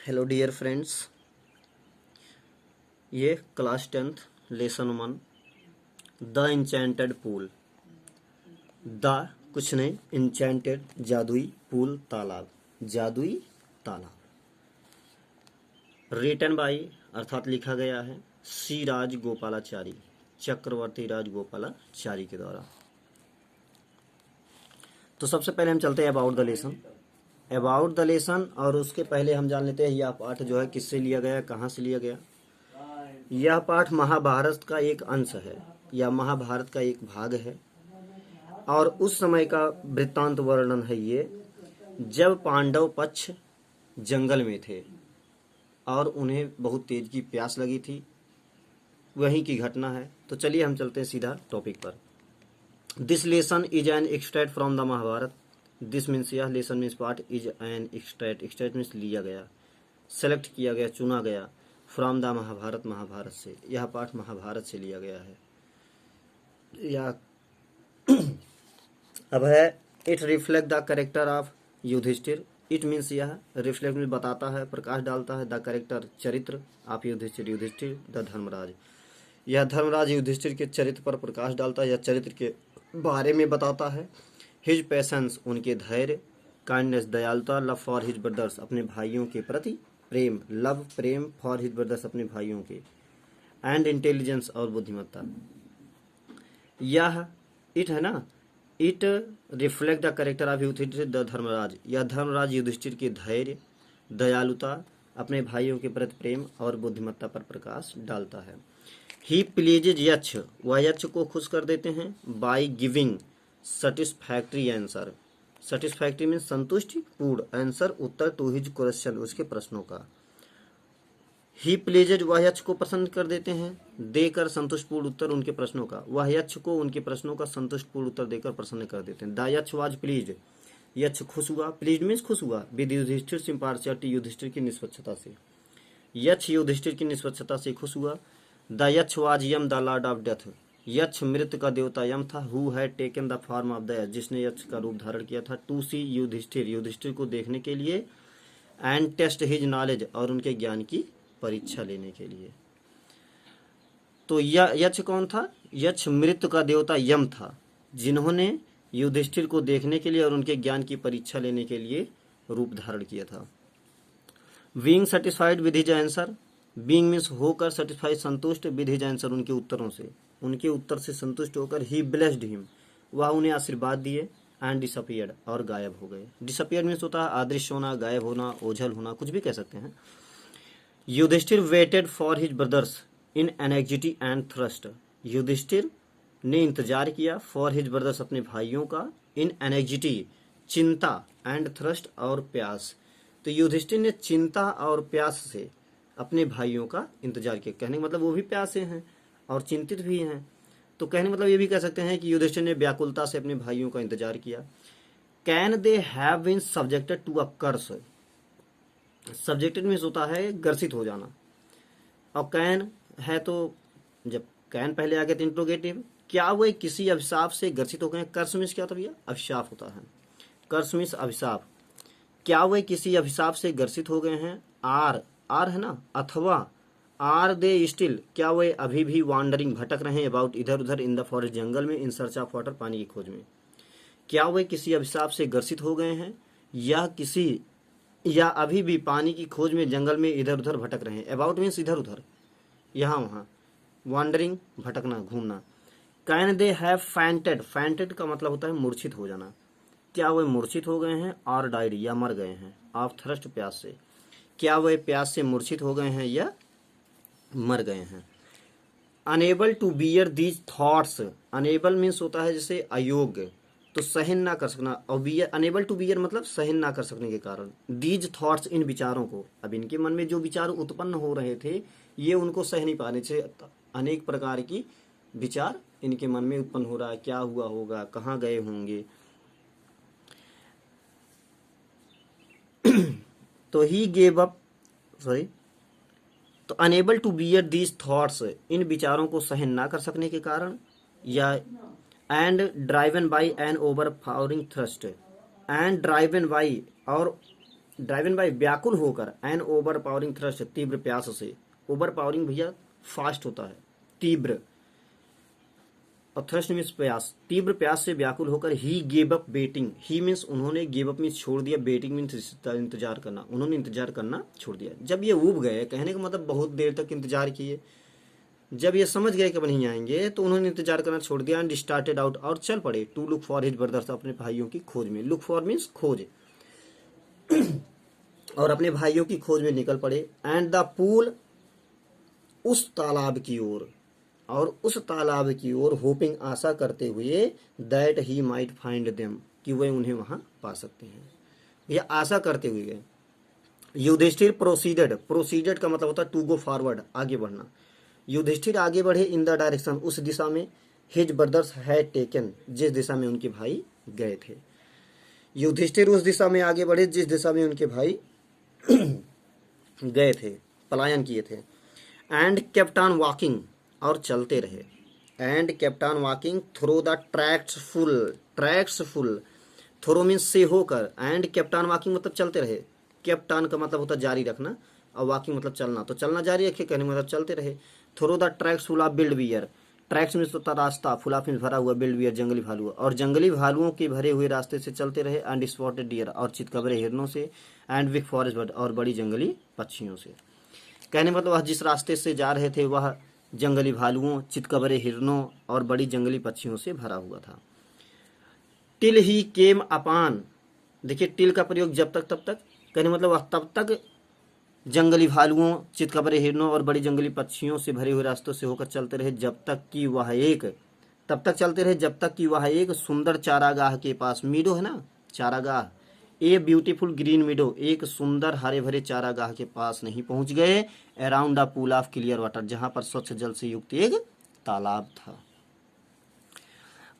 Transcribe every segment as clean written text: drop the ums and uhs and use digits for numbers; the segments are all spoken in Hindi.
हेलो डियर फ्रेंड्स, ये class 10th lesson 1 the enchanted pool. The कुछ नहीं, इंचेंटेड जादुई, पूल तालाब, जादुई तालाब। रिटन बाई अर्थात लिखा गया है सी राज गोपालाचारी, चक्रवर्ती राज गोपालाचारी के द्वारा। तो सबसे पहले हम चलते हैं about the lesson. About the lesson, और उसके पहले हम जान लेते हैं यह पाठ जो है किससे लिया गया, कहाँ से लिया गया। यह पाठ महाभारत का एक अंश है या महाभारत का एक भाग है, और उस समय का वृत्तांत वर्णन है ये, जब पांडव पक्ष जंगल में थे और उन्हें बहुत तेज की प्यास लगी थी, वहीं की घटना है। तो चलिए हम चलते हैं सीधा टॉपिक पर। This lesson is an extract from the Mahabharata. This means यह lesson means part, is an extract, extract means लिया गया, सेलेक्ट किया गया, चुना गया, फ्रॉम द महाभारत, महाभारत से। यह पाठ महाभारत से लिया गया है। या अब है it reflect the character of Yudhishthir. It means यह रिफ्लेक्ट में बताता है, प्रकाश डालता है, द कैरेक्टर चरित्र ऑफ युधिष्ठिर, युधिष्ठिर द धर्मराज। यह धर्मराज युधिष्ठिर के चरित्र पर प्रकाश डालता है या चरित्र के बारे में बताता है। हिज पेशेंस उनके धैर्य, काइंडनेस दयालुता, लव फॉर हिज ब्रदर्स अपने भाइयों के प्रति प्रेम, लव प्रेम फॉर हिज ब्रदर्स अपने भाइयों के, एंड इंटेलिजेंस और बुद्धिमत्ता। यह इट है ना, it reflect the character of Yudhishthir the Dharmraj. यह धर्मराज युधिष्ठिर के धैर्य, दयालुता, अपने भाइयों के प्रति प्रेम और बुद्धिमत्ता पर प्रकाश डालता है। ही प्लीजेज यक्ष, वह यक्ष को खुश कर देते हैं, by giving satisfactory answer. Satisfactory mean संतुष्टि पूर्ण, आंसर उत्तर, टू हिज क्वेश्चन उसके प्रश्नों का। ही प्लीजेज वह यक्ष को पसंद कर देते हैं, देकर संतुष्टपूर्ण उत्तर उनके प्रश्नों का। वह यक्ष को उनके प्रश्नों का संतुष्टपूर्ण उत्तर देकर प्रसन्न कर देते हैं। द यक्ष वाज प्लीज, यक्ष खुश हुआ, प्लीज मीन्स खुश हुआ, विद युधिष्ठिर इम्पार्शियलिटी, युधिष्ठिर की निष्पक्षता से। यक्ष युधिष्ठिर की निष्पक्षता से खुश हुआ। The Yaksha was Yama the lord of death, Yaksha मृत्यु का देवता यम था। Who had taken the form of the Yaksha, जिसने यक्ष का रूप धारण किया था। टू सी युधिष्ठिर, युधिष्ठिर को देखने के लिए, एंड टेस्ट हिज नॉलेज और उनके ज्ञान की परीक्षा लेने के लिए। तो यह यक्ष कौन था? यक्ष मृत्यु का देवता यम था, जिन्होंने युधिष्ठिर को देखने के लिए और उनके ज्ञान की परीक्षा लेने के लिए रूप धारण किया था। Being satisfied with his answer, being means होकर, सेटिस्फाइड संतुष्ट, विद हिज आंसर उनके उत्तरों से, उनके उत्तर से संतुष्ट होकर। ही ब्लेस्ड हिम, वह उन्हें आशीर्वाद दिए, एंड डिसअपियर्ड और गायब हो गए। डिसअपियर्ड मीन्स होता है अदृश्य होना, गायब होना, ओझल होना, कुछ भी कह सकते हैं। Yudhishthira waited for his brothers in anxiety and thirst, Yudhishthira ने इंतजार किया, फॉर हिज ब्रदर्स अपने भाइयों का, इन एनेक्जिटी चिंता, एंड थ्रस्ट और प्यास। तो युधिष्ठिर ने चिंता और प्यास से अपने भाइयों का इंतजार किया। कहने का मतलब वो भी प्यासे हैं और चिंतित भी हैं। तो कहने मतलब ये भी कह सकते हैं कि युधिष्ठिर ने व्याकुलता से अपने भाइयों का इंतजार किया। Can they have been subjected to a curse, subjected means होता है ग्रसित हो जाना, और कैन है तो जब कैन पहले आ गया तो इंट्रोगेटिव। क्या वे किसी अभिशाप से ग्रसित हो गए? कर्स मीन्स क्या होता है भैया? अभिशाप होता है। कर्स मीन्स अभिशाप। क्या वे किसी अभिशाप से ग्रसित हो गए हैं? आर है ना, अथवा आर दे स्टिल, क्या वे अभी भी वांडरिंग भटक रहे हैं, अबाउट इधर उधर, इन द फॉरेस्ट जंगल में, इन सर्च ऑफ वाटर पानी की खोज में। क्या वे किसी अभिशाप से ग्रसित हो गए हैं या अभी भी पानी की खोज में जंगल में इधर उधर भटक रहे हैं। अबाउट मीन्स इधर उधर, यहाँ वहाँ, वांडरिंग भटकना, घूमना। Can they have fainted, fainted का मतलब होता है मूर्छित हो जाना। क्या वे मूर्छित हो गए हैं? और डाइड या मर गए हैं, ऑफ थ्रस्ट प्यास से। क्या वे प्यास से मूर्छित हो गए हैं या मर गए हैं। Unable to bear these thoughts, unable means होता है जैसे अयोग्य, तो सहन ना कर सकना, और बियर, अनेबल टू बियर मतलब सहन ना कर सकने के कारण। दीज थॉट्स, इन विचारों को, अब इनके मन में जो विचार उत्पन्न हो रहे थे ये उनको सह नहीं पाने से, अनेक प्रकार की विचार इनके मन में उत्पन्न हो रहा है, क्या हुआ होगा, कहाँ गए होंगे। तो ही गेव अप, तो unable to bear these thoughts, इन विचारों को सहन ना कर सकने के कारण, या and driven by an overpowering thirst, and driven by और ड्राइवन बाय व्याकुल होकर, एन ओवर पावरिंग थ्रस्ट तीव्र प्यास से, ओवर पावरिंग भैया फास्ट होता है, तीव्र, और थ्रस्ट मीन्स प्यास, तीव्र प्यास से व्याकुल होकर ही गेव अप वेटिंग, ही मीन्स उन्होंने गेव अप मीन्स छोड़ दिया, वेटिंग मीन्स इंतजार करना, उन्होंने इंतजार करना छोड़ दिया। जब ये ऊब गए, कहने का मतलब बहुत देर तक इंतजार किए, जब ये समझ गए कि अब नहीं आएंगे तो उन्होंने इंतजार करना छोड़ दिया, एंड स्टार्टेड आउट, और चल पड़े, to look for his brothers, अपने भाइयों की खोज में, लुक फॉर मीन्स खोज, और अपने भाइयों की खोज में निकल पड़े, एंड द पूल, उस तालाब की ओर, और उस तालाब की ओर, होपिंग आशा करते हुए, that he might find them, कि वह उन्हें वहां पा सकते हैं, यह आशा करते हुए गए। युधिष्ठिर प्रोसीडेड, प्रोसीडेड का मतलब होता है टू गो फॉरवर्ड, आगे बढ़ना, युधिष्ठिर आगे बढ़े, इन द डायरेक्शन, उस दिशा में, हिज ब्रदर्स हैड टेकन, जिस दिशा में उनके भाई गए थे। युधिष्ठिर उस दिशा में आगे बढ़े जिस दिशा में उनके भाई गए थे, पलायन किए थे। एंड केप्ट ऑन वॉकिंग, और चलते रहे, and kept on walking through the tracks full, tracks full, through means से होकर, एंड केप्ट ऑन वॉकिंग मतलब चलते रहे, केप्ट ऑन का मतलब होता है जारी रखना, और वॉकिंग मतलब चलना, तो चलना जारी रखे, कहने मतलब चलते रहे। Through the tracks full of wild bear, tracks means होता रास्ता, फुल ऑफ मीन्स भरा हुआ, बिल्ड बियर जंगली भालू, और जंगली भालुओं के भरे हुए रास्ते से चलते रहे, एंड स्पॉटेड डियर, और चितकबरे हिरणों से, एंड बिग फॉरेस्ट बर्ड, और बड़ी जंगली पक्षियों से। कहने मतलब वह जिस रास्ते से जा रहे थे वह जंगली भालुओं, चितकबरे हिरणों और बड़ी जंगली पक्षियों से भरा हुआ था। टिल ही केम अपान, देखिए टिल का प्रयोग जब तक तब तक, कहने मतलब वह तब तक जंगली भालुओं, चितकबरे हिरणों और बड़ी जंगली पक्षियों से भरे हुए रास्तों से होकर चलते रहे, जब तक कि वह एक, तब तक चलते रहे जब तक कि वह एक सुंदर चारागाह के पास, मीडो है ना, चारागाह, ए ब्यूटीफुल ग्रीन मीडो, एक सुंदर हरे भरे चारागाह के पास नहीं पहुंच गए, around a pool of clear water, जहां पर स्वच्छ जल से युक्त एक तालाब था।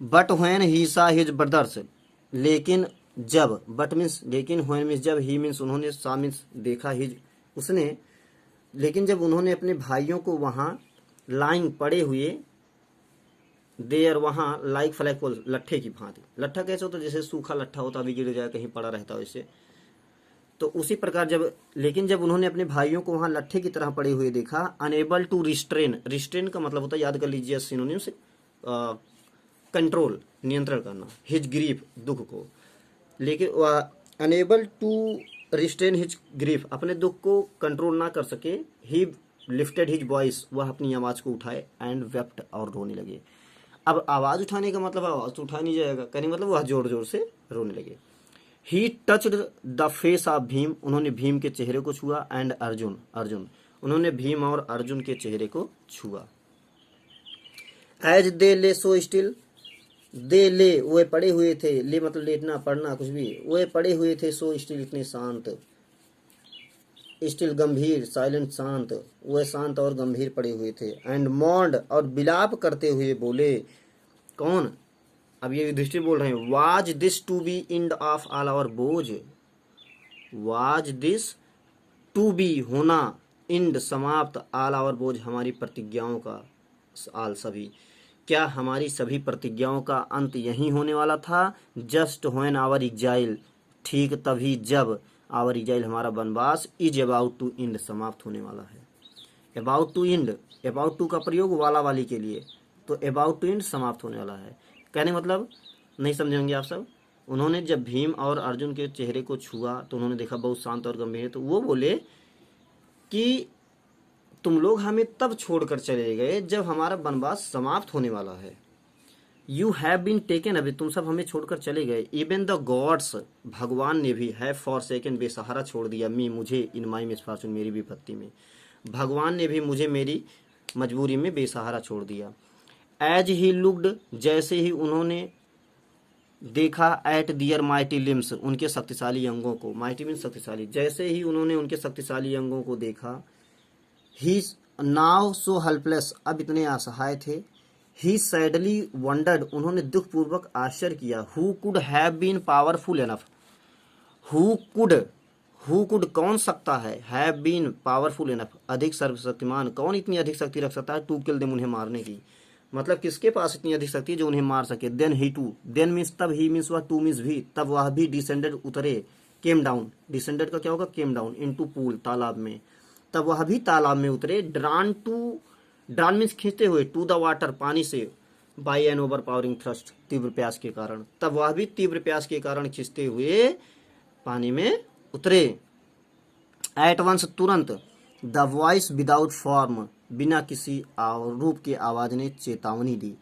बट व्हेन ही सा हिज ब्रदर्स, लेकिन जब, बट मीन्स लेकिन, व्हेन मीन्स जब, ही मीन्स उन्होंने, सा मीन्स देखा, हिज उसने, लेकिन जब उन्होंने अपने भाइयों को वहां लाइंग पड़े हुए, देयर वहां, लाइक फ्लैगपोल, लट्ठे की भांति, लट्ठा कैसे होता है, जैसे सूखा लट्ठा होता अभी गिर जाए कहीं पड़ा रहता है वैसे, तो उसी प्रकार जब, लेकिन जब उन्होंने अपने भाइयों को वहां लट्ठे की तरह पड़े हुए देखा, अनेबल टू रिस्ट्रेन, रिस्ट्रेन का मतलब होता है, याद कर लीजिए सिनोनिम से, कंट्रोल, नियंत्रण करना, हिज ग्रीफ, दुख को, लेकिन वह unable to restrain his grief, अपने दुख को कंट्रोल ना कर सके, ही लिफ्टेड हिज वॉइस, वह अपनी आवाज को उठाए, एंड वेप्ट, और रोने लगे। अब आवाज उठाने का मतलब आवाज तो उठा नहीं जाएगा, कहने मतलब वह जोर जोर से रोने लगे। ही touched the face of Bhim, उन्होंने भीम के चेहरे को छुआ, एंड अर्जुन, अर्जुन, उन्होंने भीम और अर्जुन के चेहरे को छुआ। एज दे ले सो स्टिल, दे ले, वे पड़े हुए थे, ले मतलब लेटना, पढ़ना, कुछ भी, वे पड़े हुए थे, सो स्टिल, इतने शांत, स्टिल गंभीर, साइलेंट शांत, वे शांत और गंभीर पड़े हुए थे, एंड मॉन्ड, और बिलाप करते हुए बोले, कौन, अब ये युधिष्ठिर बोल रहे हैं, was this to be end of all our बोझ, वाज दिस टू बी होना, इंड समाप्त, ऑल आवर बोझ हमारी प्रतिज्ञाओं का, आल सभी, क्या हमारी सभी प्रतिज्ञाओं का अंत यही होने वाला था। जस्ट व्हेन आवर एग्जाइल, ठीक तभी जब, आवर एग्जाइल हमारा वनवास, इज अबाउट टू इंड, समाप्त होने वाला है। About to end, about to का प्रयोग वाला वाली के लिए, तो अबाउट टू इंड समाप्त होने वाला है, कहने मतलब नहीं समझेंगे आप सब। उन्होंने जब भीम और अर्जुन के चेहरे को छुआ तो उन्होंने देखा बहुत शांत और गंभीर है, तो वो बोले कि तुम लोग हमें तब छोड़कर चले गए जब हमारा वनवास समाप्त होने वाला है। यू हैव बीन टेकन, अभी तुम सब हमें छोड़कर चले गए। इवन द गॉड्स, भगवान ने भी, हैव फॉरसेकन, बेसहारा छोड़ दिया, मी, मुझे, इन माई मिसफॉर्चून, मेरी विपत्ति में, भगवान ने भी मुझे मेरी मजबूरी में बेसहारा छोड़ दिया। एज ही लुक्ड, जैसे ही उन्होंने देखा, एट दियर माइटी लिम्स, उनके शक्तिशाली अंगों को, माइटी मीन शक्तिशाली, जैसे ही उन्होंने उनके शक्तिशाली अंगों को देखा, ही नाउ सो हेल्पलेस, अब इतने असहाय थे, ही सैडली वंडर्ड, उन्होंने दुखपूर्वक आश्चर्य किया, who could have been powerful enough, who could कौन सकता है, हैव बीन पावरफुल एनफ, अधिक सर्वशक्तिमान, कौन इतनी अधिक शक्ति रख सकता है, टू किल देम, उन्हें मारने की, मतलब किसके पास इतनी अधिक शक्ति है जो उन्हें मार सके। Then he too, then means तब, ही मीन्स वह, टू मीन्स भी, तब वह भी, डिसेंडेड उतरे, केम डाउन, डिसेंडेड का क्या होगा, केम डाउन इनटू पूल, तालाब में, तब वह भी तालाब में उतरे, ड्रान मीन्स खींचते हुए, टू द वाटर, पानी से, by an overpowering thirst, तीव्र प्यास के कारण, तब वह भी तीव्र प्यास के कारण खींचते हुए पानी में उतरे। एट वंस, तुरंत, द वॉइस विदाउट फॉर्म, बिना किसी रूप के आवाज ने चेतावनी दी।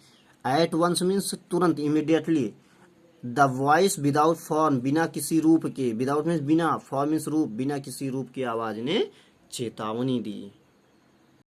एट वंस मीन्स तुरंत, immediately, the voice without form, बिना किसी रूप के, विदाउट मीन्स बिना, फॉर्म मीन्स रूप, बिना किसी रूप की आवाज ने चेतावनी दी।